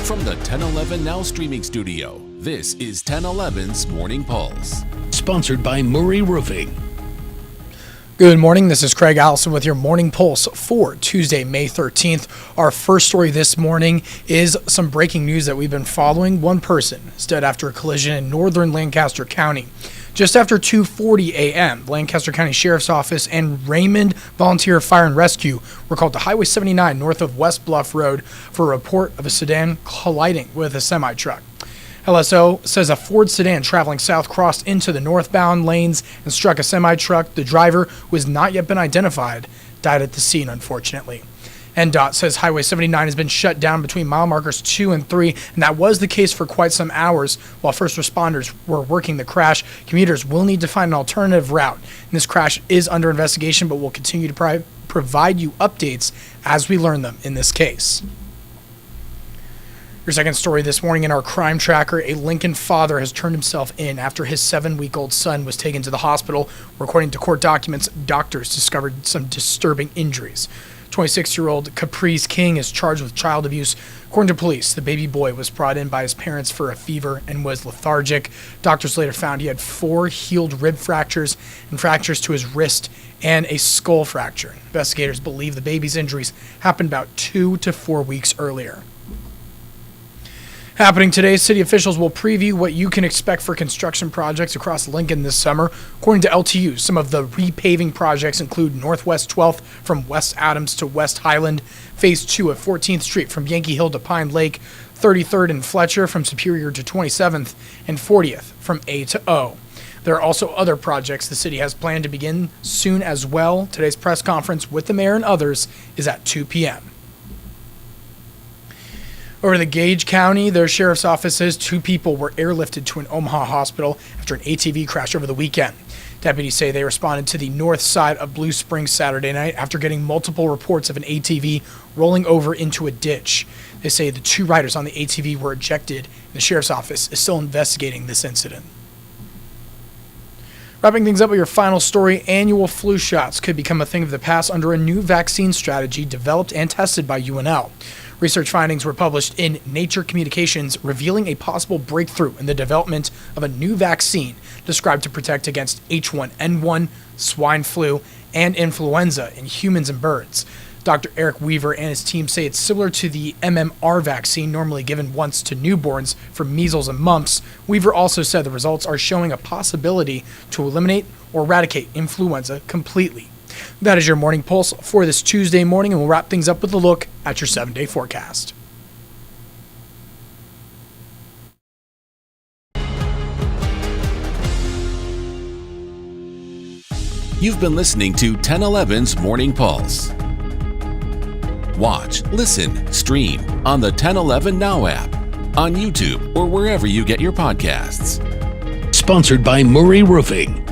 From the 1011 Now streaming studio, this is 1011's Morning Pulse. Sponsored by Murray Roofing. Good morning, this is Craig Allison with your Morning Pulse for Tuesday, May 13th. Our first story this morning is some breaking news that we've been following. One person is dead after a collision in northern Lancaster County. Just after 2:40 a.m., Lancaster County Sheriff's Office and Raymond Volunteer Fire and Rescue were called to Highway 79 north of West Bluff Road for a report of a sedan colliding with a semi-truck. LSO says a Ford sedan traveling south crossed into the northbound lanes and struck a semi-truck. The driver, who has not yet been identified, died at the scene, unfortunately. NDOT says Highway 79 has been shut down between mile markers 2 and 3, and that was the case for quite some hours. While first responders were working the crash, commuters will need to find an alternative route. And this crash is under investigation, but we'll continue to provide you updates as we learn them in this case. Your second story this morning in our crime tracker, a Lincoln father has turned himself in after his 7-week-old son was taken to the hospital. According to court documents, doctors discovered some disturbing injuries. 26-year-old Caprice King is charged with child abuse. According to police, the baby boy was brought in by his parents for a fever and was lethargic. Doctors later found he had 4 healed rib fractures and fractures to his wrist and a skull fracture. Investigators believe the baby's injuries happened about 2 to 4 weeks earlier. Happening today, city officials will preview what you can expect for construction projects across Lincoln this summer. According to LTU, some of the repaving projects include Northwest 12th from West Adams to West Highland, Phase 2 of 14th Street from Yankee Hill to Pine Lake, 33rd and Fletcher from Superior to 27th, and 40th from A to O. There are also other projects the city has planned to begin soon as well. Today's press conference with the mayor and others is at 2 p.m. Over in the Gage County, their sheriff's office says 2 people were airlifted to an Omaha hospital after an ATV crash over the weekend. Deputies say they responded to the north side of Blue Springs Saturday night after getting multiple reports of an ATV rolling over into a ditch. They say the 2 riders on the ATV were ejected, and the sheriff's office is still investigating this incident. Wrapping things up with your final story, annual flu shots could become a thing of the past under a new vaccine strategy developed and tested by UNL. Research findings were published in Nature Communications revealing a possible breakthrough in the development of a new vaccine described to protect against H1N1, swine flu, and influenza in humans and birds. Dr. Eric Weaver and his team say it's similar to the MMR vaccine normally given once to newborns for measles and mumps. Weaver also said the results are showing a possibility to eliminate or eradicate influenza completely. That is your Morning Pulse for this Tuesday morning, and we'll wrap things up with a look at your 7-day forecast. You've been listening to 1011's Morning Pulse. Watch, listen, stream on the 1011 Now app, on YouTube, or wherever you get your podcasts. Sponsored by Murray Roofing.